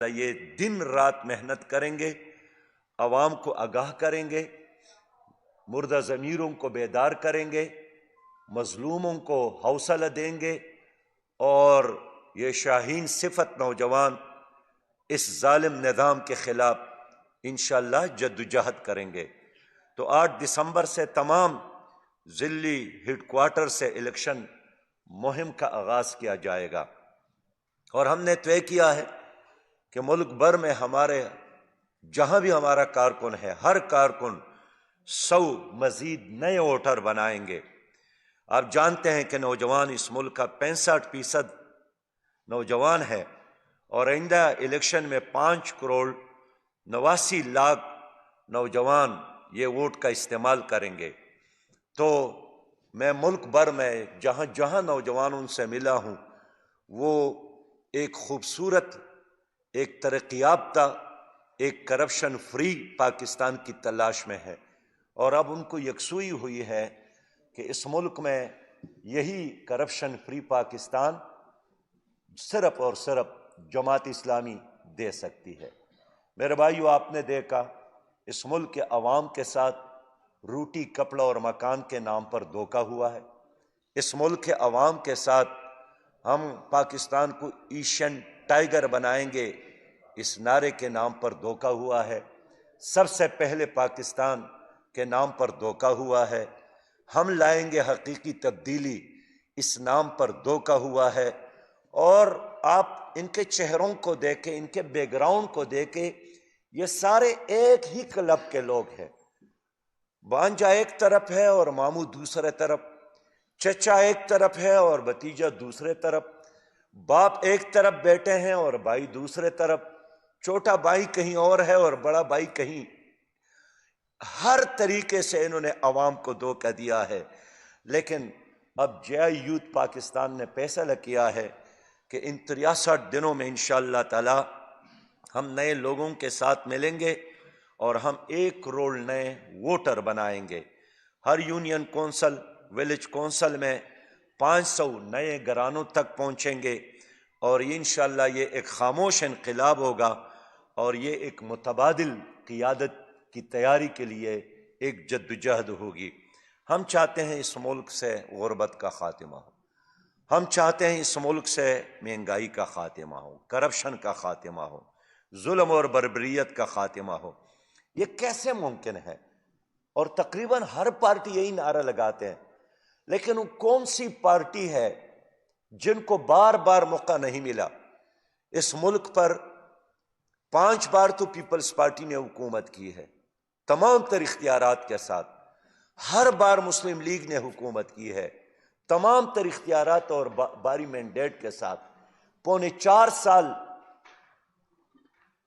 یہ دن رات محنت کریں گے، عوام کو آگاہ کریں گے، مردہ ضمیروں کو بیدار کریں گے، مظلوموں کو حوصلہ دیں گے، اور یہ شاہین صفت نوجوان اس ظالم نظام کے خلاف انشاءاللہ جدوجہد کریں گے۔ تو 8 دسمبر سے تمام ضلعی ہیڈ کوارٹر سے الیکشن مہم کا آغاز کیا جائے گا، اور ہم نے طے کیا ہے کہ ملک بھر میں ہمارے جہاں بھی ہمارا کارکن ہے، ہر کارکن 100 مزید نئے ووٹر بنائیں گے۔ آپ جانتے ہیں کہ نوجوان اس ملک کا 65% نوجوان ہے، اور آئندہ الیکشن میں 5,89,00,000 نوجوان یہ ووٹ کا استعمال کریں گے۔ تو میں ملک بھر میں جہاں جہاں نوجوانوں سے ملا ہوں، وہ ایک خوبصورت، ایک ترقی یافتہ، ایک کرپشن فری پاکستان کی تلاش میں ہے، اور اب ان کو یکسوئی ہوئی ہے کہ اس ملک میں یہی کرپشن فری پاکستان صرف اور صرف جماعت اسلامی دے سکتی ہے۔ میرے بھائیو، آپ نے دیکھا اس ملک کے عوام کے ساتھ روٹی، کپڑا اور مکان کے نام پر دھوکہ ہوا ہے۔ اس ملک کے عوام کے ساتھ ہم پاکستان کو ایشین ٹائیگر بنائیں گے، اس نعرے کے نام پر دھوکہ ہوا ہے۔ سب سے پہلے پاکستان کے نام پر دھوکہ ہوا ہے۔ ہم لائیں گے حقیقی تبدیلی، اس نام پر دھوکہ ہوا ہے۔ اور آپ ان کے چہروں کو دیکھیں، ان کے بیک گراؤنڈ کو دیکھیں، یہ سارے ایک ہی کلب کے لوگ ہیں۔ بانجا ایک طرف ہے اور ماموں دوسرے طرف، چچا ایک طرف ہے اور بھتیجا دوسرے طرف، باپ ایک طرف بیٹے ہیں اور بھائی دوسرے طرف، چھوٹا بھائی کہیں اور ہے اور بڑا بھائی کہیں۔ ہر طریقے سے انہوں نے عوام کو دھوکہ دیا ہے۔ لیکن اب جے یوتھ پاکستان نے فیصلہ کیا ہے کہ ان 63 دنوں میں انشاءاللہ تعالی ہم نئے لوگوں کے ساتھ ملیں گے، اور ہم 1 کروڑ نئے ووٹر بنائیں گے۔ ہر یونین کونسل، ولیج کونسل میں 500 نئے گھرانوں تک پہنچیں گے، اور انشاءاللہ یہ ایک خاموش انقلاب ہوگا، اور یہ ایک متبادل قیادت کی تیاری کے لیے ایک جدوجہد ہوگی۔ ہم چاہتے ہیں اس ملک سے غربت کا خاتمہ ہو، ہم چاہتے ہیں اس ملک سے مہنگائی کا خاتمہ ہو، کرپشن کا خاتمہ ہو، ظلم اور بربریت کا خاتمہ ہو۔ یہ کیسے ممکن ہے؟ اور تقریباً ہر پارٹی یہی نعرہ لگاتے ہیں، لیکن وہ کون سی پارٹی ہے جن کو بار بار موقع نہیں ملا؟ اس ملک پر 5 بار تو پیپلز پارٹی نے حکومت کی ہے، تمام تر اختیارات کے ساتھ۔ ہر بار مسلم لیگ نے حکومت کی ہے، تمام تر اختیارات اور باری مینڈیٹ کے ساتھ۔ 4.25 سال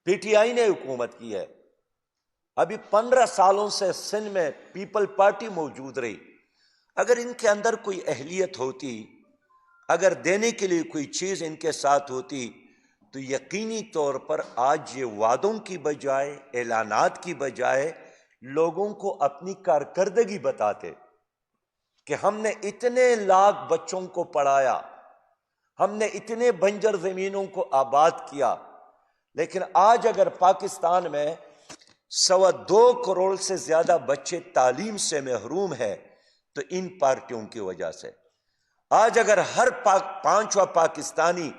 پی ٹی آئی نے حکومت کی ہے۔ ابھی 15 سالوں سے سندھ میں پیپل پارٹی موجود رہی۔ اگر ان کے اندر کوئی اہلیت ہوتی، اگر دینے کے لیے کوئی چیز ان کے ساتھ ہوتی، تو یقینی طور پر آج یہ وعدوں کی بجائے، اعلانات کی بجائے لوگوں کو اپنی کارکردگی بتاتے کہ ہم نے اتنے لاکھ بچوں کو پڑھایا، ہم نے اتنے بنجر زمینوں کو آباد کیا۔ لیکن آج اگر پاکستان میں 2.25 کروڑ سے زیادہ بچے تعلیم سے محروم ہیں، تو ان پارٹیوں کی وجہ سے۔ آج اگر ہر 5واں پاکستانی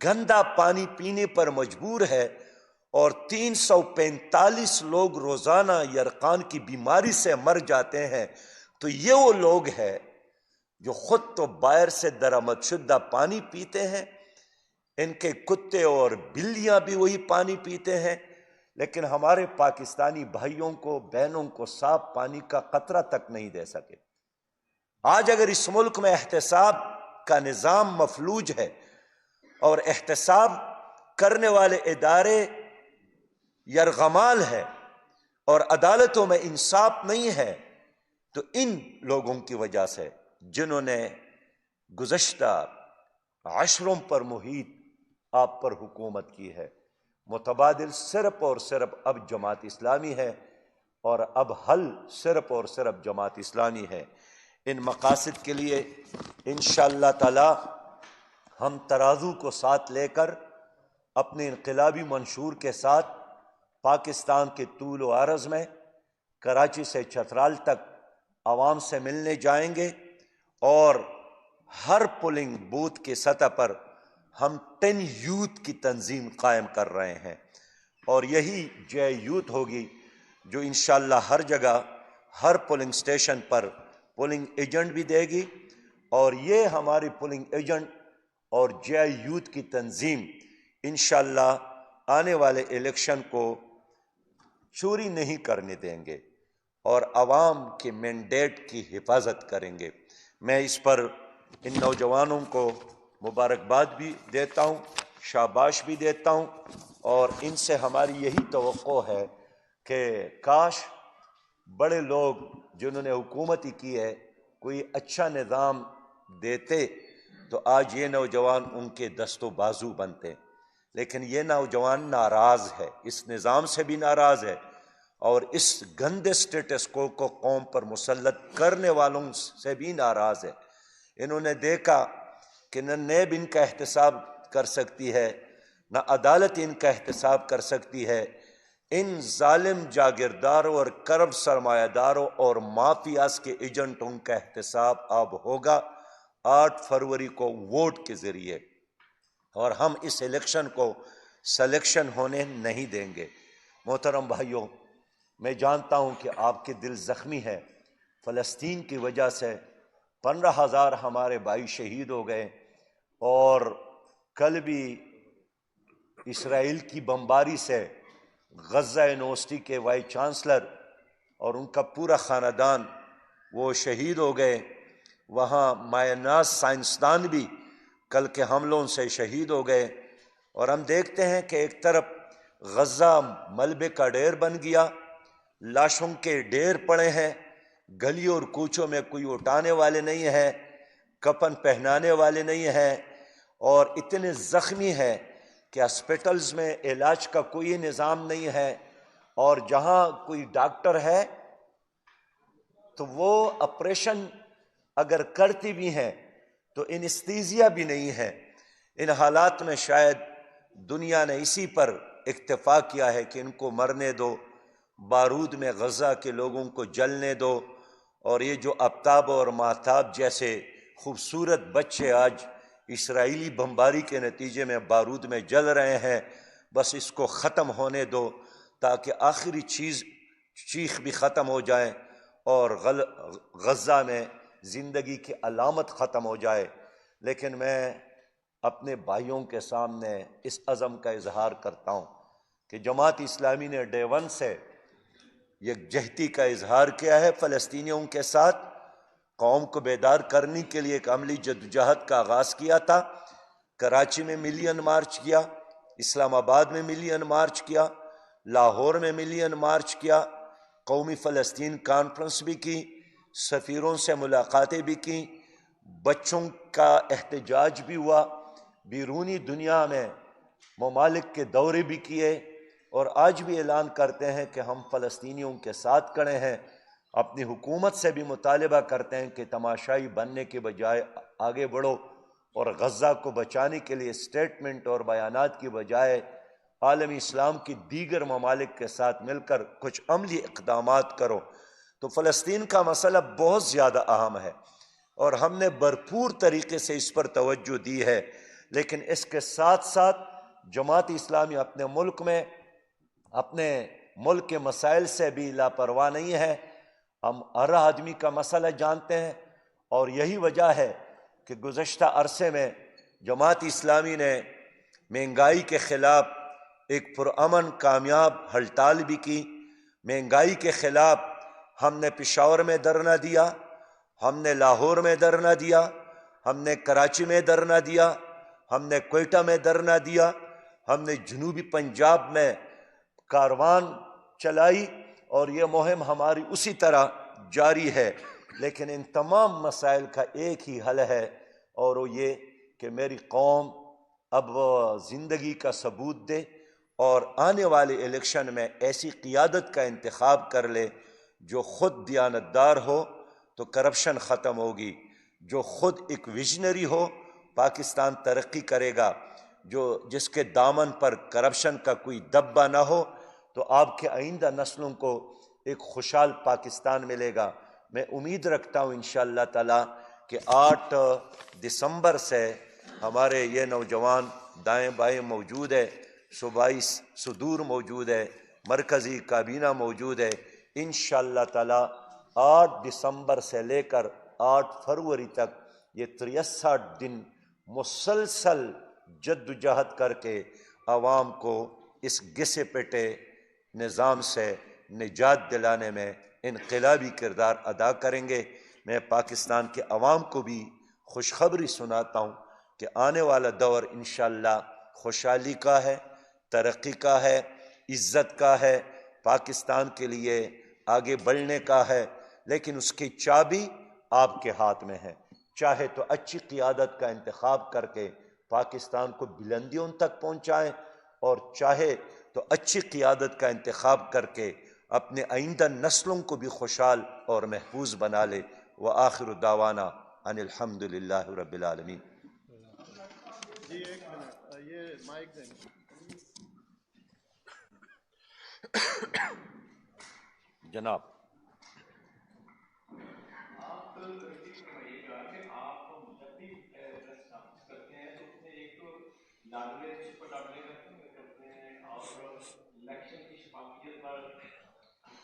گندا پانی پینے پر مجبور ہے، اور 345 لوگ روزانہ یرقان کی بیماری سے مر جاتے ہیں، تو یہ وہ لوگ ہیں جو خود تو باہر سے درآمد شدہ پانی پیتے ہیں، ان کے کتے اور بلیاں بھی وہی پانی پیتے ہیں، لیکن ہمارے پاکستانی بھائیوں کو، بہنوں کو صاف پانی کا قطرہ تک نہیں دے سکے۔ آج اگر اس ملک میں احتساب کا نظام مفلوج ہے، اور احتساب کرنے والے ادارے یرغمال ہے، اور عدالتوں میں انصاف نہیں ہے، تو ان لوگوں کی وجہ سے جنہوں نے گزشتہ عشروں پر محیط آپ پر حکومت کی ہے، متبادل صرف اور صرف اب جماعت اسلامی ہے، اور اب حل صرف اور صرف جماعت اسلامی ہے۔ ان مقاصد کے لیے انشاءاللہ تعالی ہم ترازو کو ساتھ لے کر اپنے انقلابی منشور کے ساتھ پاکستان کے طول و عرض میں کراچی سے چترال تک عوام سے ملنے جائیں گے، اور ہر پولنگ بوتھ کی سطح پر ہم 10 یوتھ کی تنظیم قائم کر رہے ہیں، اور یہی جے یوتھ ہوگی جو انشاءاللہ ہر جگہ ہر پولنگ سٹیشن پر پولنگ ایجنٹ بھی دے گی، اور یہ ہماری پولنگ ایجنٹ اور جے یوتھ کی تنظیم انشاءاللہ آنے والے الیکشن کو چوری نہیں کرنے دیں گے اور عوام کے مینڈیٹ کی حفاظت کریں گے۔ میں اس پر ان نوجوانوں کو مبارکباد بھی دیتا ہوں، شاباش بھی دیتا ہوں، اور ان سے ہماری یہی توقع ہے کہ کاش بڑے لوگ جنہوں نے حکومت کی ہے کوئی اچھا نظام دیتے تو آج یہ نوجوان ان کے دست و بازو بنتے، لیکن یہ نوجوان ناراض ہے، اس نظام سے بھی ناراض ہے، اور اس گندے سٹیٹس کو قوم پر مسلط کرنے والوں سے بھی ناراض ہے۔ انہوں نے دیکھا کہ نہ نیب ان کا احتساب کر سکتی ہے، نہ عدالت ان کا احتساب کر سکتی ہے، ان ظالم جاگیرداروں اور کرپٹ سرمایہ داروں اور مافیاز کے ایجنٹوں کا احتساب اب ہوگا 8 فروری کو ووٹ کے ذریعے، اور ہم اس الیکشن کو سلیکشن ہونے نہیں دیں گے۔ محترم بھائیوں، میں جانتا ہوں کہ آپ کے دل زخمی ہیں، فلسطین کی وجہ سے 15,000 ہمارے بھائی شہید ہو گئے، اور کل بھی اسرائیل کی بمباری سے غزہ یونیورسٹی کے وائس چانسلر اور ان کا پورا خاندان وہ شہید ہو گئے۔ وہاں مایاناز سائنسدان بھی کل کے حملوں سے شہید ہو گئے، اور ہم دیکھتے ہیں کہ ایک طرف غزہ ملبے کا ڈھیر بن گیا، لاشوں کے ڈھیر پڑے ہیں، گلیوں اور کوچوں میں کوئی اٹھانے والے نہیں ہیں، کفن پہنانے والے نہیں ہیں، اور اتنے زخمی ہیں کہ ہاسپٹلز میں علاج کا کوئی نظام نہیں ہے، اور جہاں کوئی ڈاکٹر ہے تو وہ آپریشن اگر کرتی بھی ہیں تو انستھیزیا بھی نہیں ہے۔ ان حالات میں شاید دنیا نے اسی پر اکتفا کیا ہے کہ ان کو مرنے دو، بارود میں غزہ کے لوگوں کو جلنے دو، اور یہ جو آفتاب اور ماہتاب جیسے خوبصورت بچے آج اسرائیلی بمباری کے نتیجے میں بارود میں جل رہے ہیں، بس اس کو ختم ہونے دو تاکہ آخری چیخ بھی ختم ہو جائے اور غزہ میں زندگی کی علامت ختم ہو جائے۔ لیکن میں اپنے بھائیوں کے سامنے اس عزم کا اظہار کرتا ہوں کہ جماعت اسلامی نے ڈے 1 سے یکجہتی کا اظہار کیا ہے فلسطینیوں کے ساتھ، قوم کو بیدار کرنے کے لیے ایک عملی جدوجہد کا آغاز کیا تھا۔ کراچی میں ملین مارچ کیا، اسلام آباد میں ملین مارچ کیا، لاہور میں ملین مارچ کیا، قومی فلسطین کانفرنس بھی کی، سفیروں سے ملاقاتیں بھی کی، بچوں کا احتجاج بھی ہوا، بیرونی دنیا میں ممالک کے دورے بھی کیے، اور آج بھی اعلان کرتے ہیں کہ ہم فلسطینیوں کے ساتھ کھڑے ہیں۔ اپنی حکومت سے بھی مطالبہ کرتے ہیں کہ تماشائی بننے کے بجائے آگے بڑھو، اور غزہ کو بچانے کے لیے اسٹیٹمنٹ اور بیانات کی بجائے عالمی اسلام کی دیگر ممالک کے ساتھ مل کر کچھ عملی اقدامات کرو۔ تو فلسطین کا مسئلہ بہت زیادہ اہم ہے، اور ہم نے بھرپور طریقے سے اس پر توجہ دی ہے، لیکن اس کے ساتھ ساتھ جماعت اسلامی اپنے ملک کے مسائل سے بھی لاپرواہ نہیں ہے۔ ہم ہر آدمی کا مسئلہ جانتے ہیں، اور یہی وجہ ہے کہ گزشتہ عرصے میں جماعت اسلامی نے مہنگائی کے خلاف ایک پرامن کامیاب ہڑتال بھی کی۔ مہنگائی کے خلاف ہم نے پشاور میں دھرنا دیا، ہم نے لاہور میں دھرنا دیا، ہم نے کراچی میں دھرنا دیا، ہم نے کوئٹہ میں دھرنا دیا، ہم نے جنوبی پنجاب میں کاروان چلائی، اور یہ مہم ہماری اسی طرح جاری ہے۔ لیکن ان تمام مسائل کا ایک ہی حل ہے، اور وہ یہ کہ میری قوم اب زندگی کا ثبوت دے اور آنے والے الیکشن میں ایسی قیادت کا انتخاب کر لے جو خود دیانتدار ہو تو کرپشن ختم ہوگی، جو خود ایک ویژنری ہو پاکستان ترقی کرے گا، جس کے دامن پر کرپشن کا کوئی دبا نہ ہو، تو آپ کے آئندہ نسلوں کو ایک خوشحال پاکستان ملے گا۔ میں امید رکھتا ہوں انشاءاللہ تعالی کہ 8 دسمبر سے ہمارے یہ نوجوان دائیں بائیں موجود ہے، صوبائی صدور موجود ہے، مرکزی کابینہ موجود ہے، انشاءاللہ تعالی 8 دسمبر سے لے کر 8 فروری تک یہ 63 دن مسلسل جد و جہد کر کے عوام کو اس گھسے پٹے نظام سے نجات دلانے میں انقلابی کردار ادا کریں گے۔ میں پاکستان کے عوام کو بھی خوشخبری سناتا ہوں کہ آنے والا دور انشاءاللہ خوشحالی کا ہے، ترقی کا ہے، عزت کا ہے، پاکستان کے لیے آگے بڑھنے کا ہے، لیکن اس کی چابی آپ کے ہاتھ میں ہے۔ چاہے تو اچھی قیادت کا انتخاب کر کے پاکستان کو بلندیوں تک پہنچائیں، اور چاہے تو اچھی قیادت کا انتخاب کر کے اپنے آئندہ نسلوں کو بھی خوشحال اور محفوظ بنا لے۔ وآخر دعوانا ان الحمد للہ رب العالمین۔ جی ایک منٹ، یہ مائک دیں گے۔ جناب آپ یہ فرمائیے گا کہ آپ مجدد پریس کانفرنس کرتے ہیں تو اس میں ایک تو لاڈلے سپر لاڈلے کرتے ہیں اور الیکشن کی شفافیت پر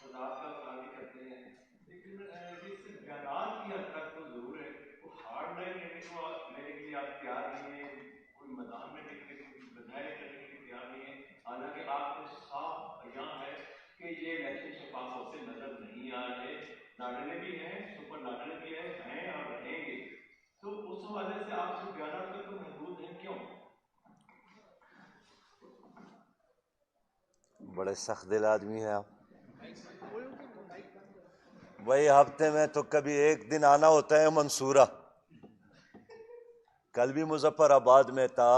وضاحت کا اظہار بھی کرتے ہیں، لیکن جس بیانات کی حد تک تو ضرور ہے وہ ہارڈ لائن لینے کے لیے آپ تیار نہیں ہیں، کوئی میدان میں بظاہر کرنے کے لیے تیار نہیں ہیں، حالانکہ آپ کو صاف بیان ہے کہ یہ الیکشن شفاف ہوتے نظر نہیں آ رہے، لاڈلے بھی ہیں، سپر لاڈلے بھی ہیں اور رہیں گے، تو اس حوالے سے آپ سے بیانات تک تو محدود ہیں، کیوں؟ بڑے سخت دل آدمی ہیں آپ۔ وہی ہفتے میں تو کبھی ایک دن آنا ہوتا ہے منصورہ، کل بھی مظفر آباد میں تھا،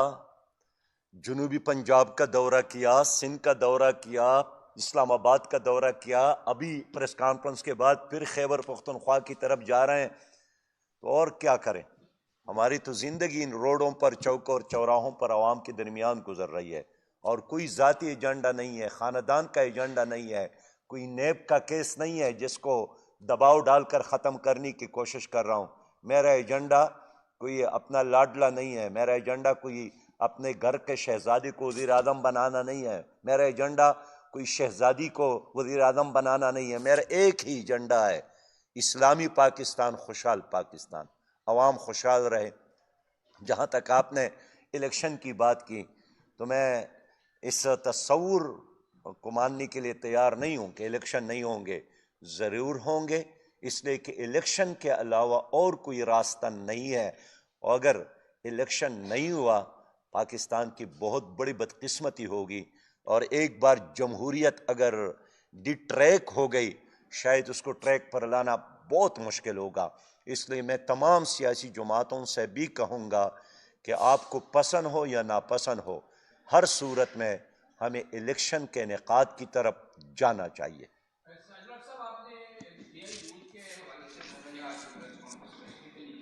جنوبی پنجاب کا دورہ کیا، سندھ کا دورہ کیا، اسلام آباد کا دورہ کیا، ابھی پریس کانفرنس کے بعد پھر خیبر پختونخوا کی طرف جا رہے ہیں، تو اور کیا کریں؟ ہماری تو زندگی ان روڈوں پر، چوک اور چوراہوں پر عوام کے درمیان گزر رہی ہے، اور کوئی ذاتی ایجنڈا نہیں ہے، خاندان کا ایجنڈا نہیں ہے، کوئی نیب کا کیس نہیں ہے جس کو دباؤ ڈال کر ختم کرنے کی کوشش کر رہا ہوں۔ میرا ایجنڈا کوئی اپنا لاڈلا نہیں ہے، میرا ایجنڈا کوئی اپنے گھر کے شہزادی کو وزیر اعظم بنانا نہیں ہے، میرا ایجنڈا کوئی شہزادی کو وزیر اعظم بنانا نہیں ہے، میرا ایک ہی ایجنڈا ہے، اسلامی پاکستان، خوشحال پاکستان، عوام خوشحال رہے۔ جہاں تک آپ نے الیکشن کی بات کی، تو میں اس تصور کو ماننے کے لیے تیار نہیں ہوں کہ الیکشن نہیں ہوں گے، ضرور ہوں گے، اس لیے کہ الیکشن کے علاوہ اور کوئی راستہ نہیں ہے، اور اگر الیکشن نہیں ہوا پاکستان کی بہت بڑی بدقسمتی ہوگی، اور ایک بار جمہوریت اگر ڈی ٹریک ہو گئی شاید اس کو ٹریک پر لانا بہت مشکل ہوگا۔ اس لیے میں تمام سیاسی جماعتوں سے بھی کہوں گا کہ آپ کو پسند ہو یا ناپسند ہو، ہر صورت میں ہمیں الیکشن کے انعقاد کی طرف جانا چاہیے۔ صاحب آپ نے یوتھ کے حوالے سے میں نے آج پریس کانفرنس اسپیسیفکلی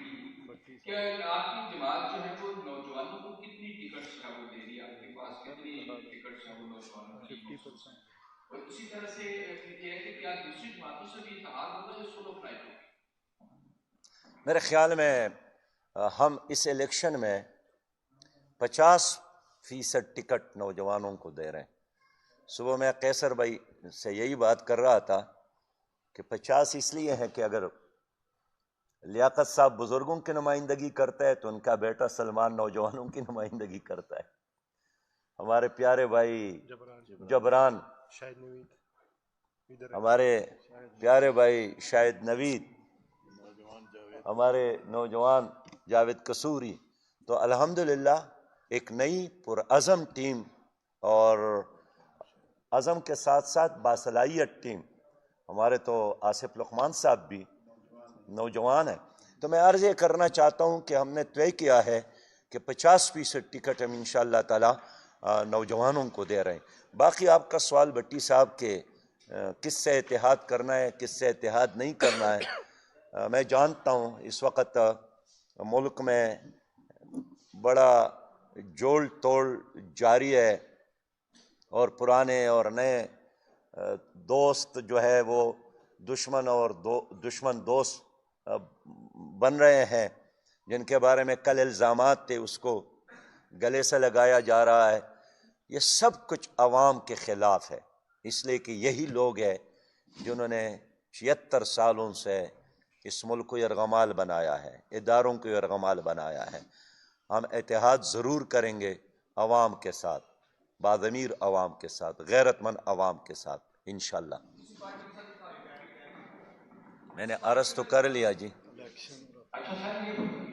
کی کہ آپ کی جماعت جو ہے وہ نوجوانوں کو کتنی ٹکٹس ہے وہ دے رہی ہے، آپ کے پاس کتنی ٹکٹس ہیں وہ نوجوانوں کی مخصوص، اور اسی طرح سے یہ ہے کہ کیا دوسری جماعتوں سے بھی اتحاد ہوگا یا سولو فلائٹ ہوگی؟ میرے خیال میں ہم اس الیکشن میں 50% ٹکٹ نوجوانوں کو دے رہے ہیں۔ صبح میں قیصر بھائی سے یہی بات کر رہا تھا کہ 50 اس لیے ہے کہ اگر لیاقت صاحب بزرگوں کی نمائندگی کرتا ہے تو ان کا بیٹا سلمان نوجوانوں کی نمائندگی کرتا ہے، ہمارے پیارے بھائی جبران، ہمارے پیارے بھائی شاہد نوید، ہمارے نوجوان جاوید قصوری، تو الحمدللہ ایک نئی پرعزم ٹیم اور عزم کے ساتھ ساتھ باصلاحیت ٹیم، ہمارے تو آصف لقمان صاحب بھی نوجوان ہیں، تو میں عرض یہ کرنا چاہتا ہوں کہ ہم نے طے کیا ہے کہ 50% ٹکٹ ہم انشاءاللہ تعالی نوجوانوں کو دے رہے ہیں۔ باقی آپ کا سوال بٹی صاحب کے کس سے اتحاد کرنا ہے، کس سے اتحاد نہیں کرنا ہے، میں جانتا ہوں اس وقت ملک میں بڑا جوڑ توڑ جاری ہے، اور پرانے اور نئے دوست جو ہے وہ دشمن اور دشمن دوست بن رہے ہیں، جن کے بارے میں کل الزامات تھے اس کو گلے سے لگایا جا رہا ہے۔ یہ سب کچھ عوام کے خلاف ہے، اس لیے کہ یہی لوگ ہیں جنہوں نے 76 سالوں سے اس ملک کو یرغمال بنایا ہے، اداروں کو یرغمال بنایا ہے۔ ہم اتحاد ضرور کریں گے عوام کے ساتھ، باضمیر عوام کے ساتھ، غیرت مند عوام کے ساتھ انشاءاللہ۔ میں نے عرض تو کر لیا جی۔ اچھا سر،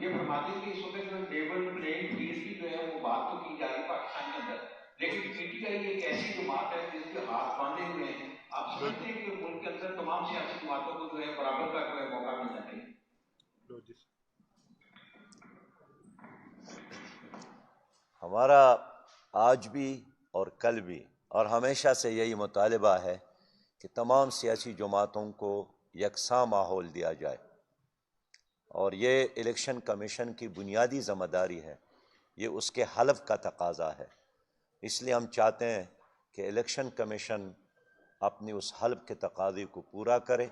یہ فرماتے ہیں کہ اس وقت جو لیول پلینگ فیلڈ کی جو ہے وہ بات تو کی جا رہی ہے پاکستان کے اندر، لیکن پی ٹی آئی ایک ایسی جماعت ہے جس کے ہاتھ باندھے ہوئے ہیں۔ آپ سمجھتے ہیں کہ ملک کے اندر تمام سیاسی جماعتوں کو جو ہے برابر کا جو ہے موقع ملنا چاہیے؟ ہمارا آج بھی اور کل بھی اور ہمیشہ سے یہی مطالبہ ہے کہ تمام سیاسی جماعتوں کو یکساں ماحول دیا جائے، اور یہ الیکشن کمیشن کی بنیادی ذمہ داری ہے، یہ اس کے حلف کا تقاضا ہے۔ اس لیے ہم چاہتے ہیں کہ الیکشن کمیشن اپنی اس حلف کے تقاضے کو پورا کرے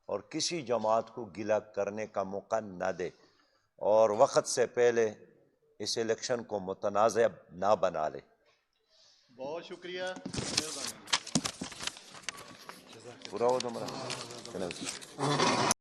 اور کسی جماعت کو گلہ کرنے کا موقع نہ دے، اور وقت سے پہلے اس الیکشن کو متنازع نہ بنا لے۔ بہت شکریہ، مہربانی۔ پورا ہو تمہارا؟